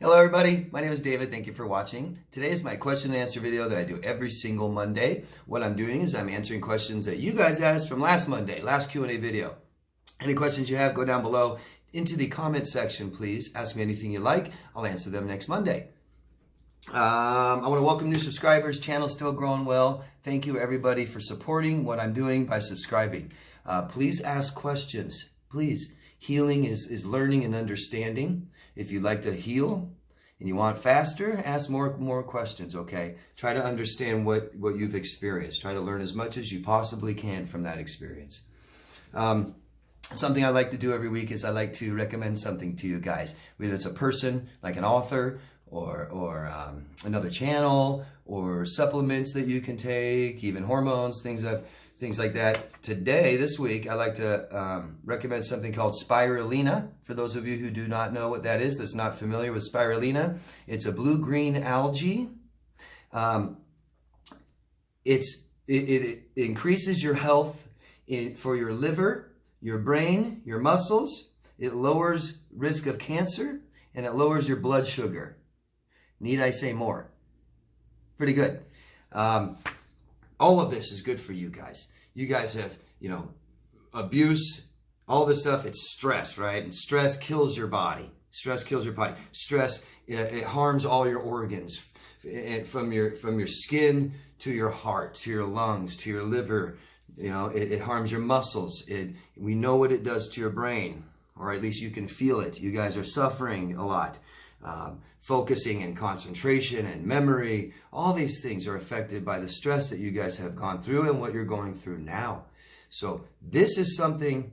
Hello everybody, my name is David. Thank you for watching. Today is my question and answer video that I do every single Monday. What I'm doing is I'm answering questions that you guys asked from last Monday, last Q&A video. Any questions you have, go down below into the comment section, please. Ask me anything you like. I'll answer them next Monday. I want to welcome new subscribers. Channel's still growing well. Thank you everybody for supporting what I'm doing by subscribing. Please ask questions. Please. Healing is learning and understanding. If you'd like to heal and you want faster, ask more questions, okay? Try to understand what you've experienced. Try to learn as much as you possibly can from that experience. Something I like to do every week is I like to recommend something to you guys. Whether it's a person, like an author, or another channel, or supplements that you can take, even hormones, things like that. Today, this week, I like to recommend something called spirulina. For those of you who do not know what that is, that's not familiar with spirulina, it's a blue-green algae. It increases your health for your liver, your brain, your muscles. It lowers risk of cancer, and it lowers your blood sugar. Need I say more? Pretty good. All of this is good for you guys. You guys have, abuse, all this stuff. It's stress, right? And stress kills your body. Stress kills your body. Stress, it harms all your organs, from your skin to your heart, to your lungs, to your liver. It harms your muscles. We know what it does to your brain, or at least you can feel it. You guys are suffering a lot. Focusing and concentration and memory, all these things are affected by the stress that you guys have gone through and what you're going through now. So this is something,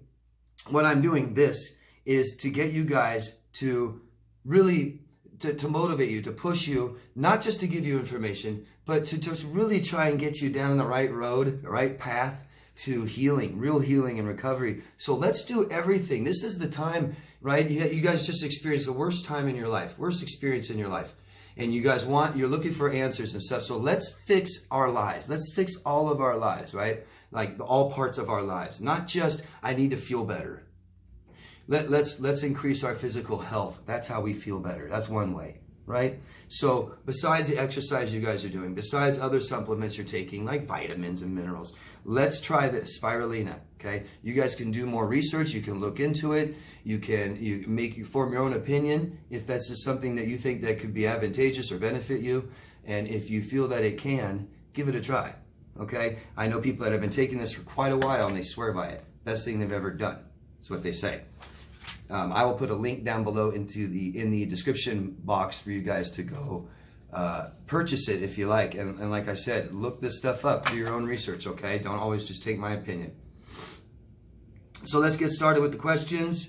what I'm doing this is to get you guys to really, to motivate you, to push you, not just to give you information, but to just really try and get you down the right road, the right path to healing, real healing and recovery. So let's do everything. This is the time, right? You guys just experienced the worst time in your life, worst experience in your life. And you guys you're looking for answers and stuff. So let's fix our lives. Let's fix all of our lives, right? Like all parts of our lives, not just, I need to feel better. Let's increase our physical health. That's how we feel better. That's one way, right? So besides the exercise you guys are doing, besides other supplements you're taking, like vitamins and minerals, let's try this, spirulina, okay? You guys can do more research. You can look into it. You form your own opinion if that's just something that you think that could be advantageous or benefit you. And if you feel that it can, give it a try, okay? I know people that have been taking this for quite a while and they swear by it. Best thing they've ever done. That's what they say. I will put a link down below in the description box for you guys to go purchase it if you like. And like I said, look this stuff up, do your own research, okay? Don't always just take my opinion. So let's get started with the questions.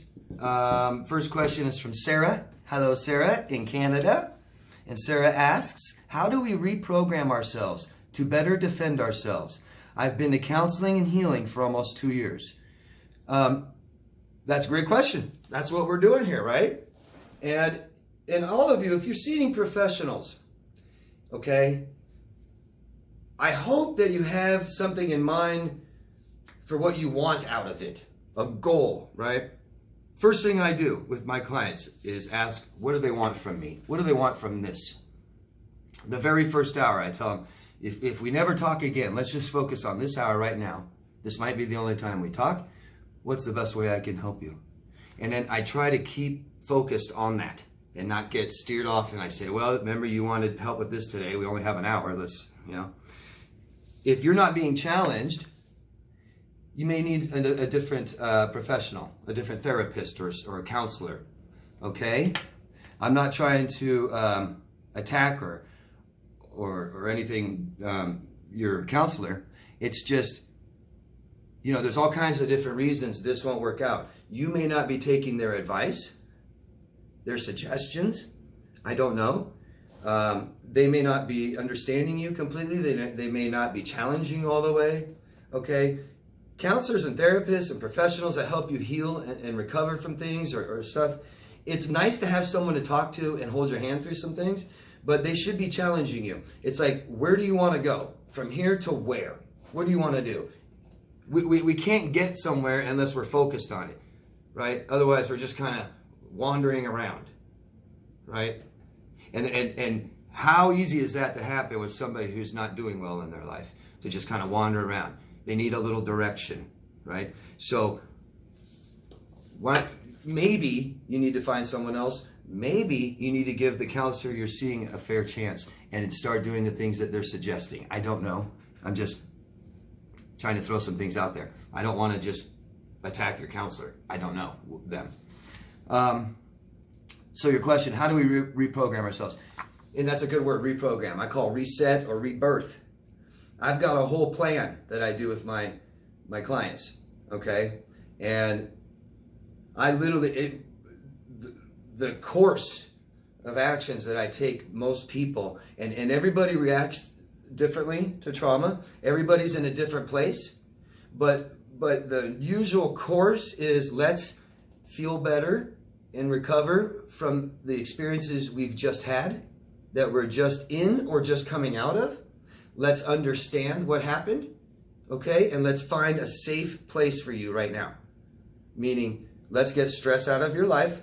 First question is from Sarah. Hello, Sarah, in Canada. And Sarah asks, how do we reprogram ourselves to better defend ourselves? I've been to counseling and healing for almost 2 years. That's a great question. That's what we're doing here, right? And all of you, if you're seeing professionals, okay, I hope that you have something in mind for what you want out of it, a goal, right? First thing I do with my clients is ask, what do they want from me? What do they want from this? The very first hour, I tell them, if we never talk again, let's just focus on this hour right now. This might be the only time we talk. What's the best way I can help you? And then I try to keep focused on that and not get steered off. And I say, well, remember you wanted help with this today. We only have an hour. If you're not being challenged, you may need a different professional, a different therapist or a counselor. Okay? I'm not trying to attack or anything your counselor. It's just, there's all kinds of different reasons this won't work out. You may not be taking their advice, their suggestions. I don't know. They may not be understanding you completely. They may not be challenging you all the way. Okay? Counselors and therapists and professionals that help you heal and recover from things or stuff, it's nice to have someone to talk to and hold your hand through some things, but they should be challenging you. It's like, where do you want to go? From here to where? What do you want to do? We can't get somewhere unless we're focused on it, right? Otherwise, we're just kind of wandering around, right? And how easy is that to happen with somebody who's not doing well in their life, to just kind of wander around? They need a little direction, right? So maybe you need to find someone else. Maybe you need to give the counselor you're seeing a fair chance and start doing the things that they're suggesting. I don't know. I'm just trying to throw some things out there. I don't want to just attack your counselor. I don't know them. So your question, how do we reprogram ourselves? And that's a good word, reprogram. I call reset or rebirth. I've got a whole plan that I do with my clients, okay? And I literally, the course of actions that I take, most people, and everybody reacts differently to trauma. Everybody's in a different place. But the usual course is, let's feel better and recover from the experiences we've just had, that we're just in or just coming out of. Let's understand what happened, okay? And let's find a safe place for you right now. Meaning, let's get stress out of your life.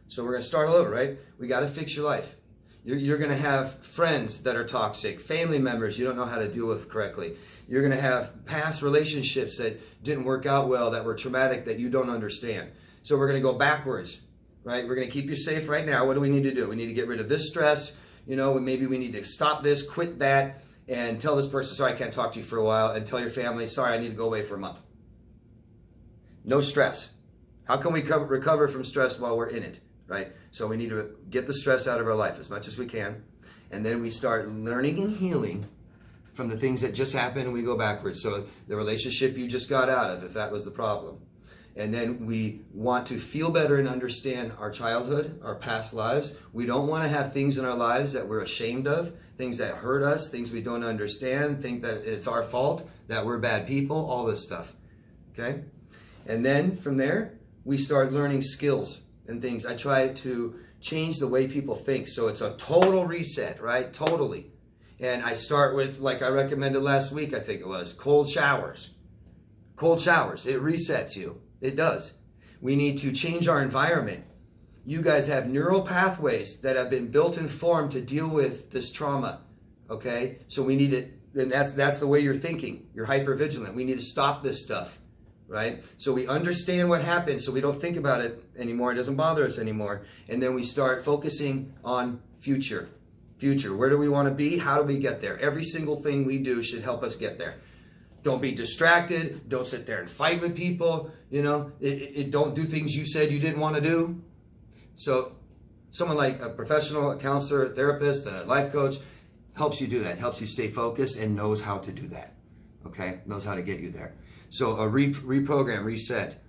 So we're going to start all over, right? We got to fix your life. You're going to have friends that are toxic, family members you don't know how to deal with correctly. You're going to have past relationships that didn't work out well, that were traumatic, that you don't understand. So we're going to go backwards, right? We're going to keep you safe right now. What do we need to do? We need to get rid of this stress. You know, maybe we need to stop this, quit that, and tell this person, sorry, I can't talk to you for a while, and tell your family, sorry, I need to go away for a month. No stress. How can we recover from stress while we're in it, right? So we need to get the stress out of our life as much as we can, and then we start learning and healing from the things that just happened, and we go backwards. So the relationship you just got out of, if that was the problem. And then we want to feel better and understand our childhood, our past lives. We don't want to have things in our lives that we're ashamed of, things that hurt us, things we don't understand, think that it's our fault, that we're bad people, all this stuff, okay? And then from there, we start learning skills and things. I try to change the way people think. So it's a total reset, right? Totally. And I start with, like I recommended last week, I think it was, cold showers. Cold showers, it resets you. It does. We need to change our environment. You guys have neural pathways that have been built and formed to deal with this trauma, okay? So we need to, and that's the way you're thinking. You're hypervigilant. We need to stop this stuff, right? So we understand what happened, so we don't think about it anymore. It doesn't bother us anymore. And then we start focusing on future. Future. Where do we want to be? How do we get there? Every single thing we do should help us get there. Don't be distracted. Don't sit there and fight with people. You know, don't do things you said you didn't want to do. So someone like a professional, a counselor, a therapist, a life coach helps you do that, helps you stay focused and knows how to do that, okay? Knows how to get you there. So a reprogram, reset.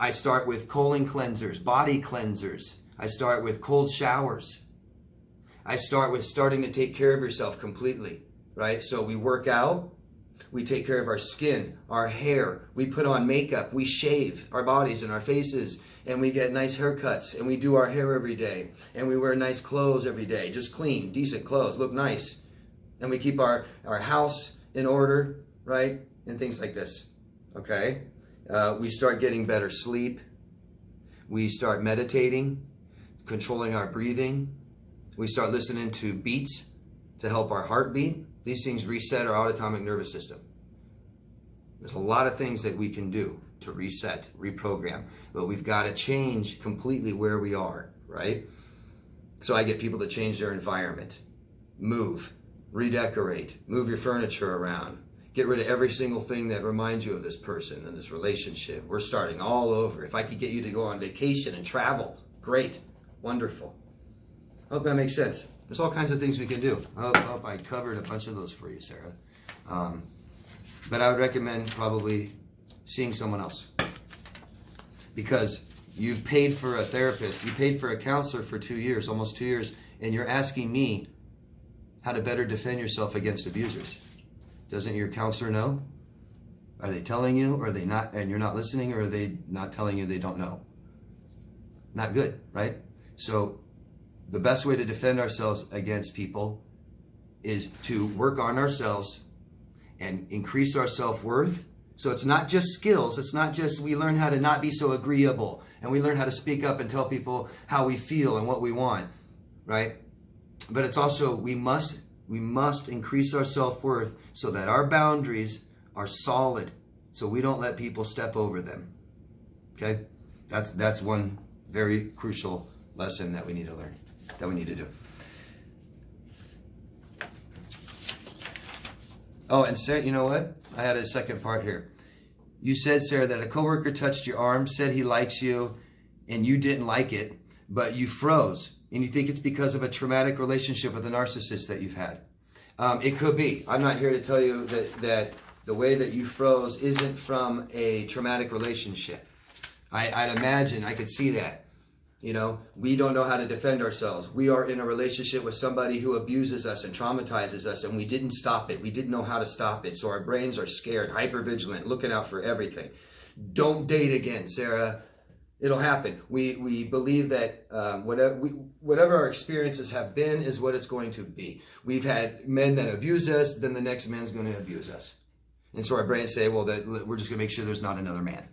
I start with colon cleansers, body cleansers. I start with cold showers. I start with starting to take care of yourself completely, right? So we work out. We take care of our skin, our hair. We put on makeup. We shave our bodies and our faces. And we get nice haircuts. And we do our hair every day. And we wear nice clothes every day. Just clean, decent clothes. Look nice. And we keep our house in order, right? And things like this. Okay? We start getting better sleep. We start meditating, controlling our breathing. We start listening to beats to help our heartbeat. These things reset our autonomic nervous system. There's a lot of things that we can do to reset, reprogram, but we've got to change completely where we are, right? So I get people to change their environment, move, redecorate, move your furniture around, get rid of every single thing that reminds you of this person and this relationship. We're starting all over. If I could get you to go on vacation and travel, great, wonderful. Hope that makes sense. There's all kinds of things we can do. Oh, I covered a bunch of those for you, Sarah. But I would recommend probably seeing someone else. Because you've paid for a therapist, you paid for a counselor for 2 years, almost 2 years, and you're asking me how to better defend yourself against abusers. Doesn't your counselor know? Are they telling you, or are they not, and you're not listening, or are they not telling you they don't know? Not good, right? So the best way to defend ourselves against people is to work on ourselves and increase our self-worth. So it's not just skills. It's not just we learn how to not be so agreeable and we learn how to speak up and tell people how we feel and what we want. right? But it's also, we must increase our self-worth so that our boundaries are solid, so we don't let people step over them. Okay? That's one very crucial lesson that we need to learn, that we need to do. Oh, and Sarah, you know what? I had a second part here. You said, Sarah, that a coworker touched your arm, said he likes you, and you didn't like it, but you froze. And you think it's because of a traumatic relationship with a narcissist that you've had. It could be. I'm not here to tell you that the way that you froze isn't from a traumatic relationship. I'd imagine, I could see that. You know, we don't know how to defend ourselves. We are in a relationship with somebody who abuses us and traumatizes us, and we didn't stop it. We didn't know how to stop it. So our brains are scared, hypervigilant, looking out for everything. Don't date again, Sarah. It'll happen. We believe that whatever our experiences have been is what it's going to be. We've had men that abuse us, then the next man's going to abuse us. And so our brains say, well, we're just going to make sure there's not another man.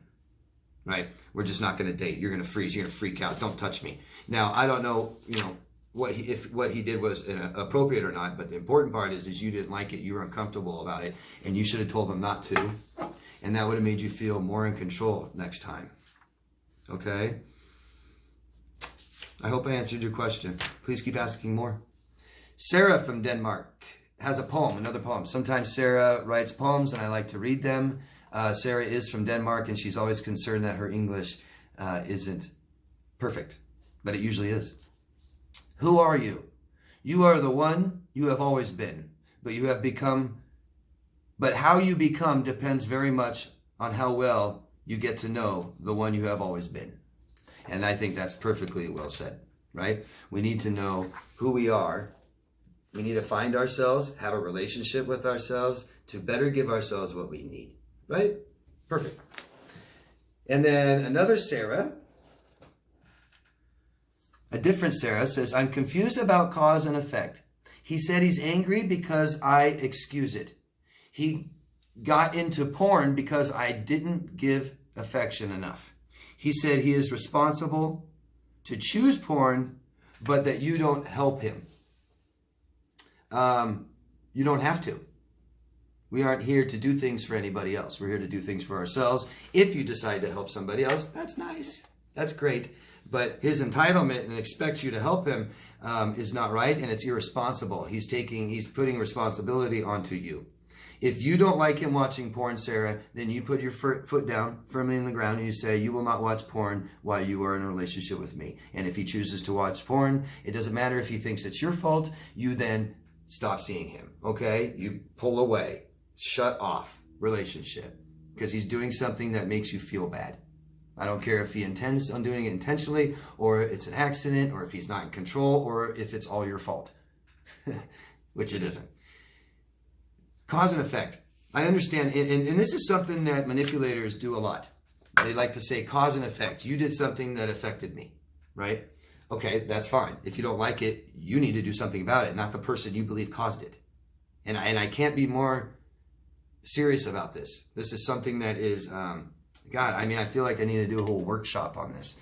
Right? We're just not going to date. You're going to freeze. You're going to freak out. Don't touch me. Now, I don't know, if what he did was appropriate or not, but the important part is you didn't like it. You were uncomfortable about it, and you should have told him not to. And that would have made you feel more in control next time. Okay? I hope I answered your question. Please keep asking more. Sarah from Denmark has a poem, another poem. Sometimes Sarah writes poems and I like to read them. Sarah is from Denmark and she's always concerned that her English isn't perfect, but it usually is. Who are you? You are the one you have always been, but how you become depends very much on how well you get to know the one you have always been. And I think that's perfectly well said, right? We need to know who we are. We need to find ourselves, have a relationship with ourselves to better give ourselves what we need, right? Perfect. And then another Sarah, a different Sarah, says, I'm confused about cause and effect. He said he's angry because I excuse it. He got into porn because I didn't give affection enough. He said he is responsible to choose porn, but that you don't help him. You don't have to. We aren't here to do things for anybody else. We're here to do things for ourselves. If you decide to help somebody else, that's nice. That's great. But his entitlement and expects you to help him is not right, and it's irresponsible. He's putting responsibility onto you. If you don't like him watching porn, Sarah, then you put your foot down firmly in the ground and you say, you will not watch porn while you are in a relationship with me. And if he chooses to watch porn, it doesn't matter if he thinks it's your fault, you then stop seeing him, okay? You pull away, shut off relationship, because he's doing something that makes you feel bad. I don't care if he intends on doing it intentionally, or it's an accident, or if he's not in control, or if it's all your fault, which it isn't. Cause and effect. I understand, and this is something that manipulators do a lot. They like to say cause and effect. You did something that affected me, right? Okay, that's fine. If you don't like it, you need to do something about it, not the person you believe caused it. And I can't be more serious about this. This is something that is, God, I mean, I feel like I need to do a whole workshop on this.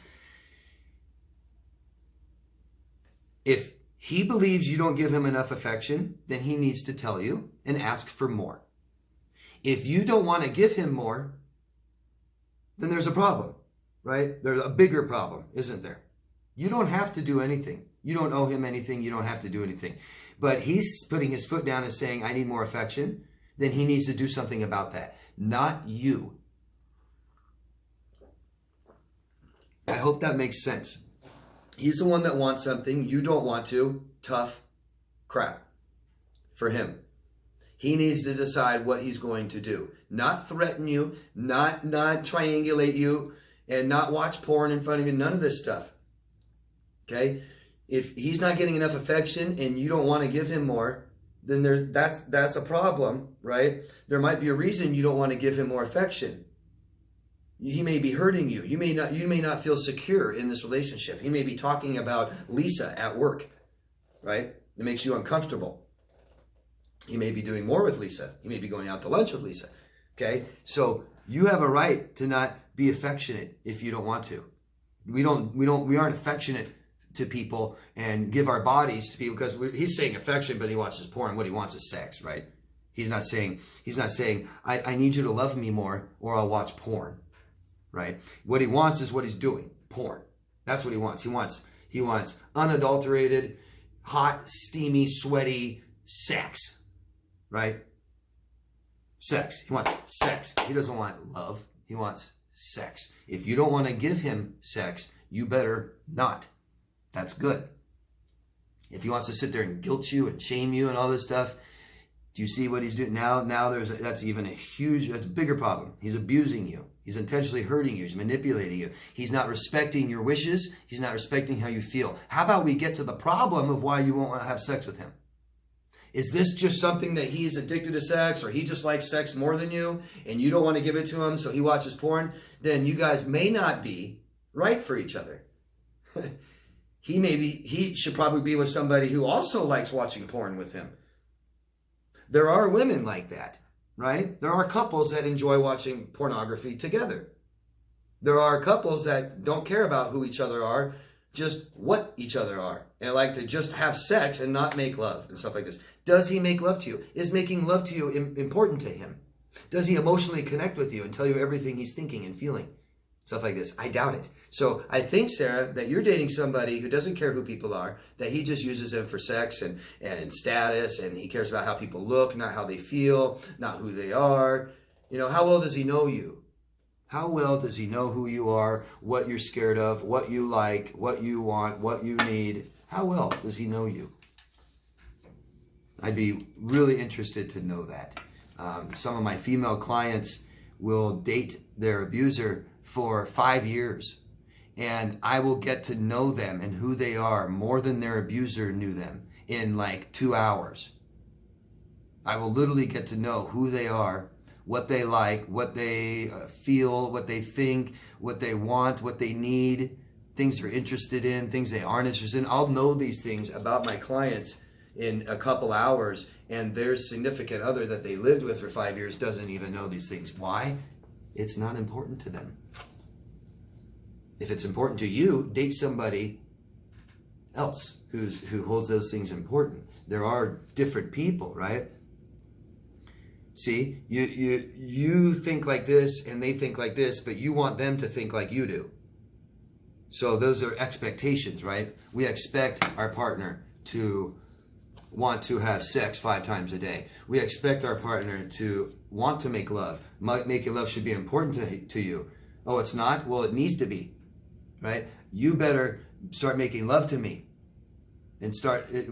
If he believes you don't give him enough affection, then he needs to tell you and ask for more. If you don't want to give him more, then there's a problem, right? There's a bigger problem, isn't there? You don't have to do anything. You don't owe him anything. You don't have to do anything. But he's putting his foot down and saying, I need more affection. Then he needs to do something about that, not you. I hope that makes sense. He's the one that wants something you don't want to. Tough crap for him. He needs to decide what he's going to do. Not threaten you, not triangulate you, and not watch porn in front of you. None of this stuff. Okay? If he's not getting enough affection and you don't want to give him more, then that's a problem, right? There might be a reason you don't want to give him more affection. He may be hurting you. You may not feel secure in this relationship. He may be talking about Lisa at work, right? It makes you uncomfortable. He may be doing more with Lisa. He may be going out to lunch with Lisa. Okay? So you have a right to not be affectionate if you don't want to. We aren't affectionate to people and give our bodies to people, because he's saying affection, but he watches porn. What he wants is sex, right? He's not saying, I need you to love me more or I'll watch porn, right? What he wants is what he's doing, porn. That's what he wants. He wants unadulterated, hot, steamy, sweaty sex, right? Sex. He wants sex. He doesn't want love. He wants sex. If you don't want to give him sex, you better not. That's good. If he wants to sit there and guilt you and shame you and all this stuff, do you see what he's doing now? That's even that's a bigger problem. He's abusing you. He's intentionally hurting you. He's manipulating you. He's not respecting your wishes. He's not respecting how you feel. How about we get to the problem of why you won't want to have sex with him? Is this just something that he's addicted to sex, or he just likes sex more than you and you don't want to give it to him, so he watches porn? Then you guys may not be right for each other. He should probably be with somebody who also likes watching porn with him. There are women like that, right? There are couples that enjoy watching pornography together. There are couples that don't care about who each other are, just what each other are, and like to just have sex and not make love and stuff like this. Does he make love to you? Is making love to you important to him? Does he emotionally connect with you and tell you everything he's thinking and feeling? Stuff like this. I doubt it. So I think, Sarah, that you're dating somebody who doesn't care who people are, that he just uses them for sex and status, and he cares about how people look, not how they feel, not who they are. You know, how well does he know you? How well does he know who you are, what you're scared of, what you like, what you want, what you need? How well does he know you? I'd be really interested to know that. Some of my female clients will date their abuser for 5 years, and I will get to know them and who they are more than their abuser knew them in like 2 hours. I will literally get to know who they are, what they like, what they feel, what they think, what they want, what they need, things they're interested in, things they aren't interested in. I'll know these things about my clients in a couple hours, and their significant other that they lived with for 5 years doesn't even know these things. Why? It's not important to them. If it's important to you, date somebody else who holds those things important. There are different people, right? See, you think like this and they think like this, but you want them to think like you do. So those are expectations, right? We expect our partner to want to have sex 5 times a day. We expect our partner to want to make love. Making love should be important to you. Oh, it's not? Well, it needs to be, right? You better start making love to me. And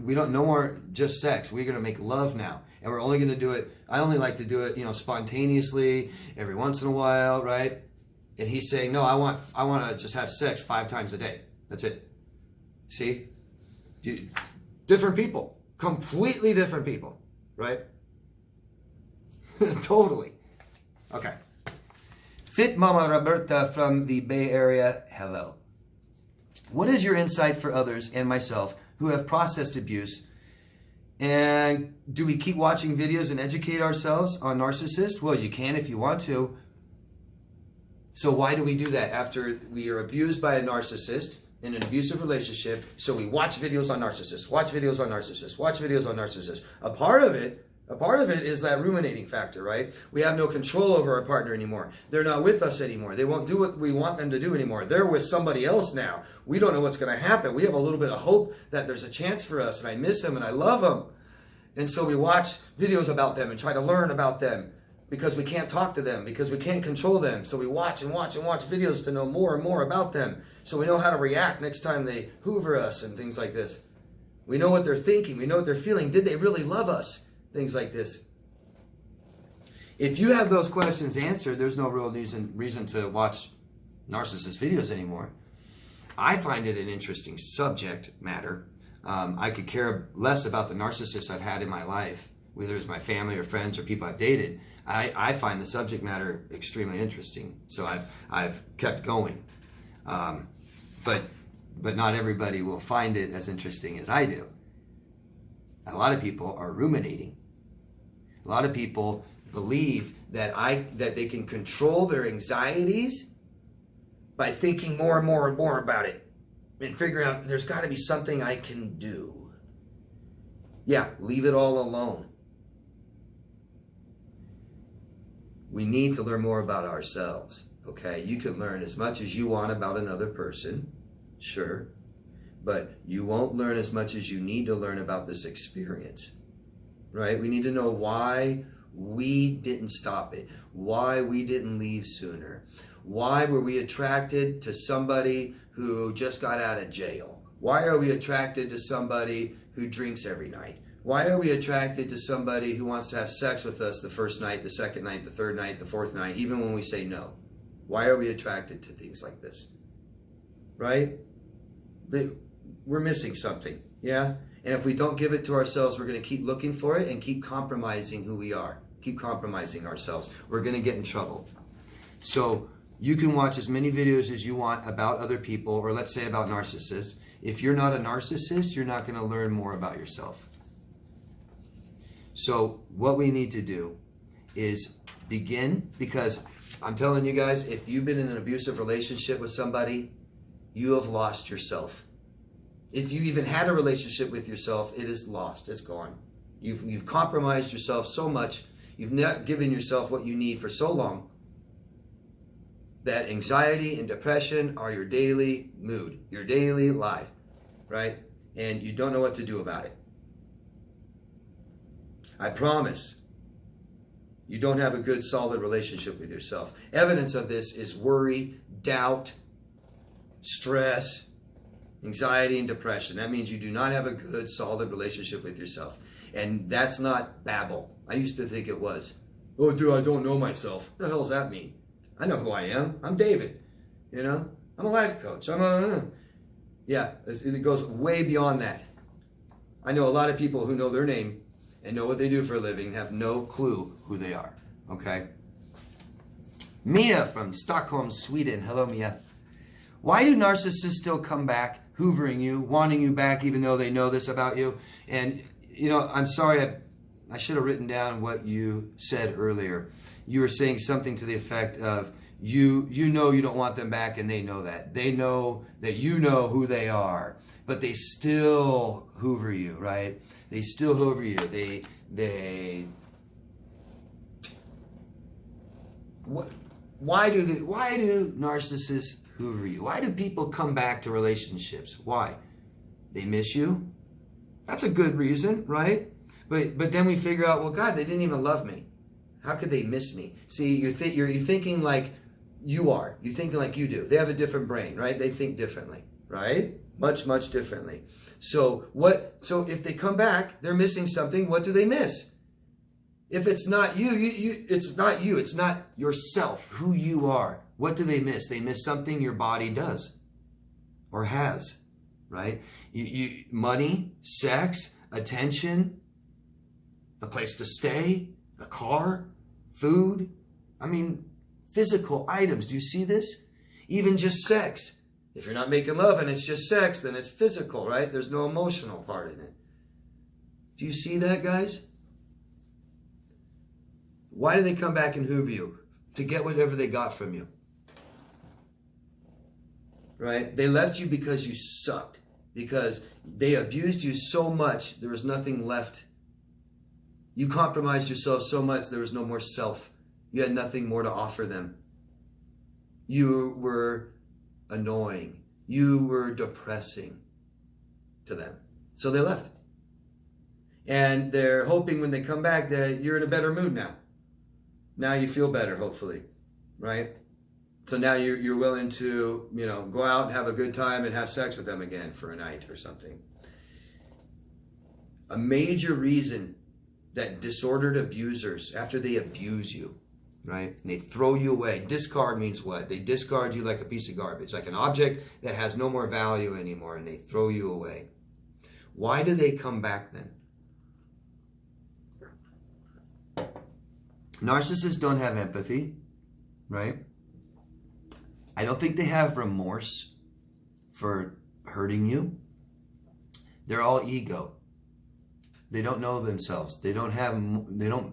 we don't, no more just sex. We're going to make love now. And we're only going to do it, I only like to do it, spontaneously, every once in a while, right? And he's saying, no, I want to just have sex 5 times a day. That's it. See? Different people. Completely different people, right? Totally. Okay. Fit Mama Roberta from the Bay Area, hello. What is your insight for others and myself who have processed abuse? And do we keep watching videos and educate ourselves on narcissists? Well, you can if you want to. So why do we do that? After we are abused by a narcissist in an abusive relationship, so we watch videos on narcissists, watch videos on narcissists, watch videos on narcissists. A part of it is that ruminating factor, right? We have no control over our partner anymore. They're not with us anymore. They won't do what we want them to do anymore. They're with somebody else now. We don't know what's going to happen. We have a little bit of hope that there's a chance for us, and I miss them and I love them. And so we watch videos about them and try to learn about them because we can't talk to them, because we can't control them. So we watch and watch and watch videos to know more and more about them, so we know how to react next time they hoover us and things like this. We know what they're thinking. We know what they're feeling. Did they really love us? Things like this. If you have those questions answered, there's no real reason to watch narcissist videos anymore. I find it an interesting subject matter. I could care less about the narcissists I've had in my life, whether it's my family or friends or people I've dated. I find the subject matter extremely interesting, so I've kept going. But not everybody will find it as interesting as I do. A lot of people are ruminating. A lot of people believe that they can control their anxieties by thinking more and more and more about it. and figure out there's got to be something I can do. Yeah, leave it all alone. We need to learn more about ourselves, okay? You can learn as much as you want about another person, sure, but you won't learn as much as you need to learn about this experience, right? We need to know why we didn't stop it, why we didn't leave sooner, why were we attracted to somebody who just got out of jail? Why are we attracted to somebody who drinks every night? Why are we attracted to somebody who wants to have sex with us the first night, the second night, the third night, the fourth night, even when we say no? Why are we attracted to things like this? Right? We're missing something, yeah? And if we don't give it to ourselves, we're going to keep looking for it and keep compromising who we are, keep compromising ourselves. We're going to get in trouble. So you can watch as many videos as you want about other people, or let's say about narcissists. If you're not a narcissist, you're not going to learn more about yourself. So what we need to do is begin, because I'm telling you guys, if you've been in an abusive relationship with somebody, you have lost yourself. If you even had a relationship with yourself, it is lost. It's gone. You've compromised yourself so much. You've not given yourself what you need for so long that anxiety and depression are your daily mood, your daily life, right? And you don't know what to do about it. I promise you don't have a good, solid relationship with yourself. Evidence of this is worry, doubt, stress, anxiety, and depression. That means you do not have a good, solid relationship with yourself. And that's not babble. I used to think it was. Oh, dude, I don't know myself. What the hell does that mean? I know who I am. I'm David. You know? I'm a life coach. Yeah, it goes way beyond that. I know a lot of people who know their name and know what they do for a living, have no clue who they are, okay? Mia from Stockholm, Sweden. Hello, Mia. Why do narcissists still come back, hoovering you, wanting you back, even though they know this about you? And, you know, I'm sorry, I should have written down what you said earlier. You were saying something to the effect of, you know you don't want them back, and they know that. They know that you know who they are, but they still hoover you, right? They still hoover you. Why do narcissists hoover you? Why do people come back to relationships? Why? They miss you? That's a good reason, right? But then we figure out, well, God, they didn't even love me. How could they miss me? See, you're thinking like you are. You're thinking like you do. They have a different brain, right? They think differently, right? Much, much differently. So if they come back, they're missing something. What do they miss? If it's not you, it's not you. It's not yourself, who you are. What do they miss? They miss something your body does or has, right? Money, sex, attention, a place to stay, a car, food. I mean, physical items. Do you see this? Even just sex. If you're not making love and it's just sex, then it's physical, right? There's no emotional part in it. Do you see that, guys? Why do they come back and hoover you? To get whatever they got from you. Right? They left you because you sucked. Because they abused you so much, there was nothing left. You compromised yourself so much, there was no more self. You had nothing more to offer them. You were annoying. You were depressing to them. So they left. And they're hoping when they come back that you're in a better mood now. Now you feel better, hopefully, right? So now you're willing to, you know, go out and have a good time and have sex with them again for a night or something. A major reason that disordered abusers, after they abuse you, right? And they throw you away. Discard means what? They discard you like a piece of garbage, like an object that has no more value anymore, and they throw you away. Why do they come back then? Narcissists don't have empathy, right? I don't think they have remorse for hurting you. They're all ego. They don't know themselves. They don't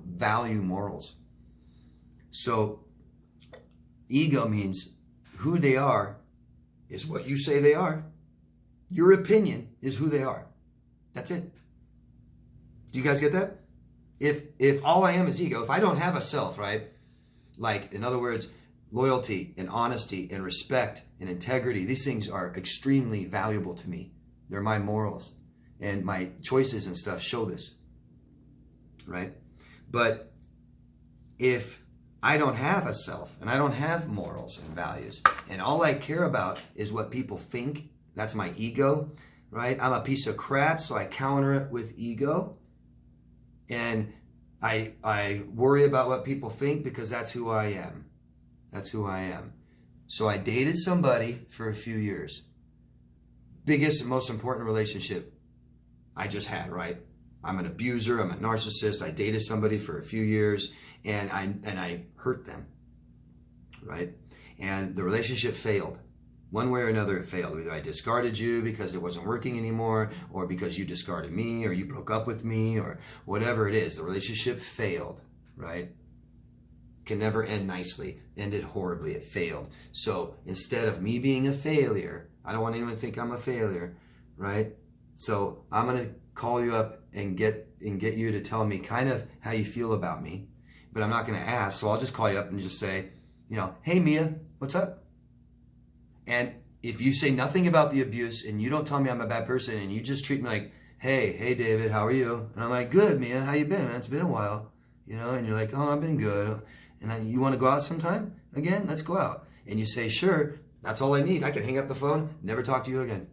value morals. So ego means who they are is what you say they are. Your opinion is who they are. That's it. Do you guys get that? If all I am is ego, if I don't have a self, right? Like, in other words, loyalty and honesty and respect and integrity, these things are extremely valuable to me. They're my morals. And my choices and stuff show this, right? But if I don't have a self and I don't have morals and values, and all I care about is what people think, that's my ego, right? I'm a piece of crap, so I counter it with ego. And I worry about what people think because that's who I am. That's who I am. So I dated somebody for a few years. Biggest and most important relationship I just had, right? I'm an abuser, I'm a narcissist. I dated somebody for a few years and I hurt them, right? And the relationship failed. One way or another, it failed. Either I discarded you because it wasn't working anymore, or because you discarded me, or you broke up with me, or whatever it is. The relationship failed, right? Can never end nicely. Ended horribly. It failed. So instead of me being a failure, I don't want anyone to think I'm a failure, right? So I'm going to call you up and get you to tell me kind of how you feel about me, but I'm not going to ask. So I'll just call you up and just say, hey, Mia, what's up? And if you say nothing about the abuse and you don't tell me I'm a bad person and you just treat me like, hey, David, how are you? And I'm like, good, Mia, how you been? Man, it's been a while, and you're like, oh, I've been good. And you want to go out sometime again? Let's go out. And you say, sure, that's all I need. I can hang up the phone, never talk to you again.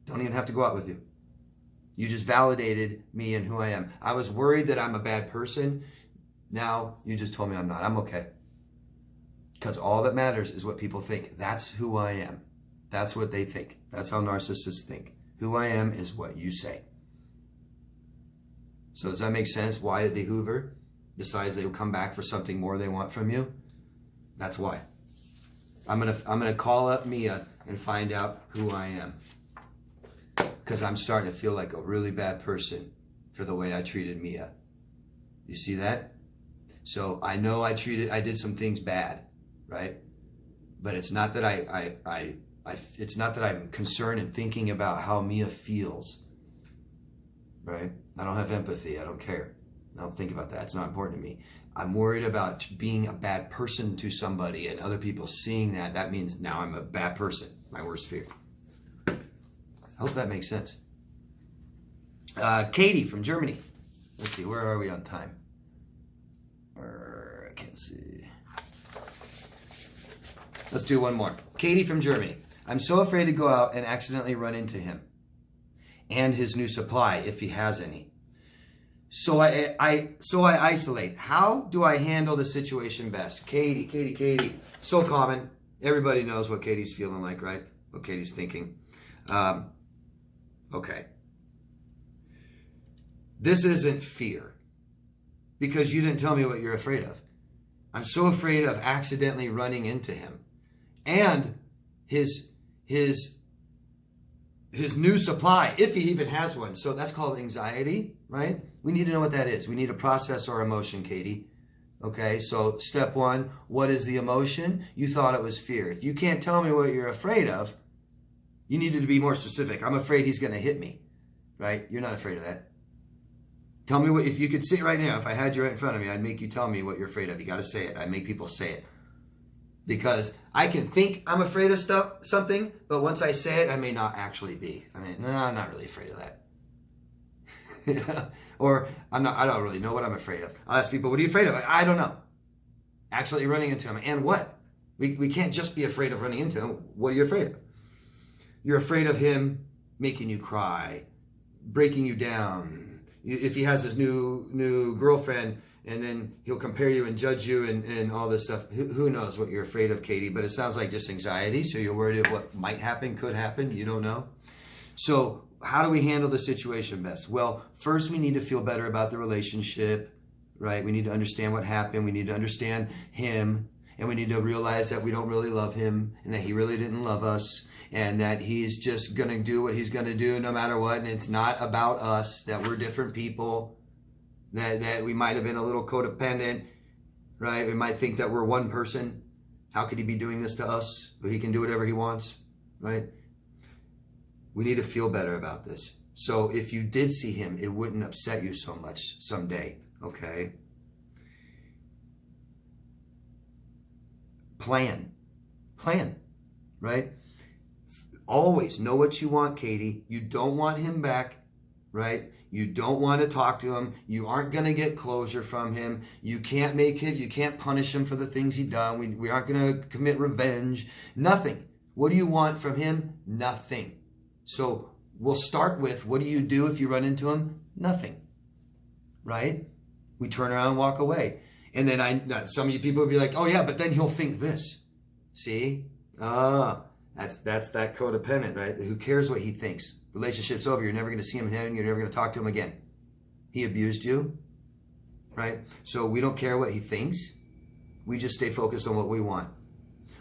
Don't even have to go out with you. You just validated me and who I am. I was worried that I'm a bad person. Now you just told me I'm not. I'm okay. Because all that matters is what people think. That's who I am. That's what they think. That's how narcissists think. Who I am is what you say. So does that make sense? Why did they hoover? Besides they will come back for something more they want from you? That's why. I'm gonna call up Mia and find out who I am. Because I'm starting to feel like a really bad person for the way I treated Mia. You see that? So I know I did some things bad. Right? But it's not that it's not that I'm concerned and thinking about how Mia feels. Right? I don't have empathy. I don't care. I don't think about that. It's not important to me. I'm worried about being a bad person to somebody and other people seeing that. That means now I'm a bad person. My worst fear. I hope that makes sense. Katie from Germany. Let's see. Where are we on time? I can't see. Let's do one more. Katie from Germany. I'm so afraid to go out and accidentally run into him and his new supply, if he has any. So I isolate. How do I handle the situation best? Katie. So common. Everybody knows what Katie's feeling like, right? What Katie's thinking. Okay. This isn't fear because you didn't tell me what you're afraid of. I'm so afraid of accidentally running into him. And his new supply, if he even has one. So that's called anxiety, right? We need to know what that is. We need to process our emotion, Katie. Okay, so step one, what is the emotion? You thought it was fear. If you can't tell me what you're afraid of, you needed to be more specific. I'm afraid he's going to hit me, right? You're not afraid of that. Tell me what, if you could sit right now, if I had you right in front of me, I'd make you tell me what you're afraid of. You got to say it. I make people say it. Because I can think I'm afraid of something, but once I say it, I may not actually be. I mean, no, I'm not really afraid of that. Or I don't really know what I'm afraid of. I'll ask people, what are you afraid of? I don't know. Actually running into him. And what? We can't just be afraid of running into him. What are you afraid of? You're afraid of him making you cry, breaking you down. If he has his new girlfriend, and then he'll compare you and judge you and all this stuff. Who knows what you're afraid of, Katie? But it sounds like just anxiety. So you're worried of what might happen, could happen. You don't know. So how do we handle the situation best? Well, first we need to feel better about the relationship, right? We need to understand what happened. We need to understand him. And we need to realize that we don't really love him and that he really didn't love us and that he's just going to do what he's going to do no matter what. And it's not about us, that we're different people. That we might have been a little codependent, right? We might think that we're one person. How could he be doing this to us? He can do whatever he wants, right? We need to feel better about this. So if you did see him, it wouldn't upset you so much someday, okay? Plan, right? Always know what you want, Katie. You don't want him back, right? You don't want to talk to him. You aren't going to get closure from him. You can't make him, you can't punish him for the things he's done. We aren't going to commit revenge. Nothing. What do you want from him? Nothing. So we'll start with, what do you do if you run into him? Nothing, right? We turn around and walk away. And then some of you people will be like, oh yeah, but then he'll think this. See? That's that codependent, right? Who cares what he thinks? Relationship's over. You're never going to see him in heaven. You're never going to talk to him again. He abused you, right? So we don't care what he thinks. We just stay focused on what we want.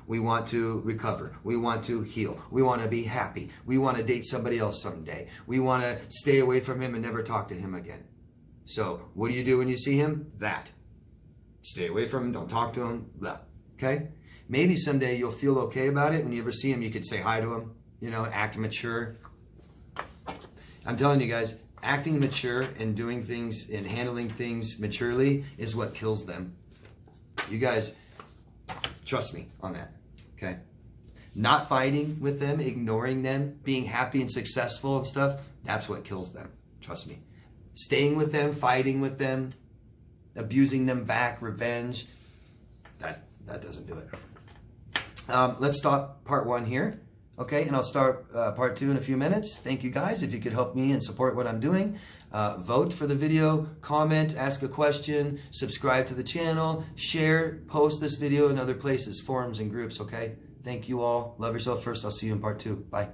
We want to recover. We want to heal. We want to be happy. We want to date somebody else someday. We want to stay away from him and never talk to him again. So what do you do when you see him? That. Stay away from him. Don't talk to him. Blah. Okay? Maybe someday you'll feel okay about it. When you ever see him, you could say hi to him. You know, act mature. I'm telling you guys, acting mature and doing things and handling things maturely is what kills them. You guys, trust me on that. Okay? Not fighting with them, ignoring them, being happy and successful and stuff, that's what kills them. Trust me. Staying with them, fighting with them, abusing them back, revenge, that doesn't do it. Let's stop part 1 here. Okay, and I'll start part 2 in a few minutes. Thank you guys. If you could help me and support what I'm doing, vote for the video, comment, ask a question, subscribe to the channel, share, post this video in other places, forums and groups, okay? Thank you all. Love yourself first. I'll see you in part 2. Bye.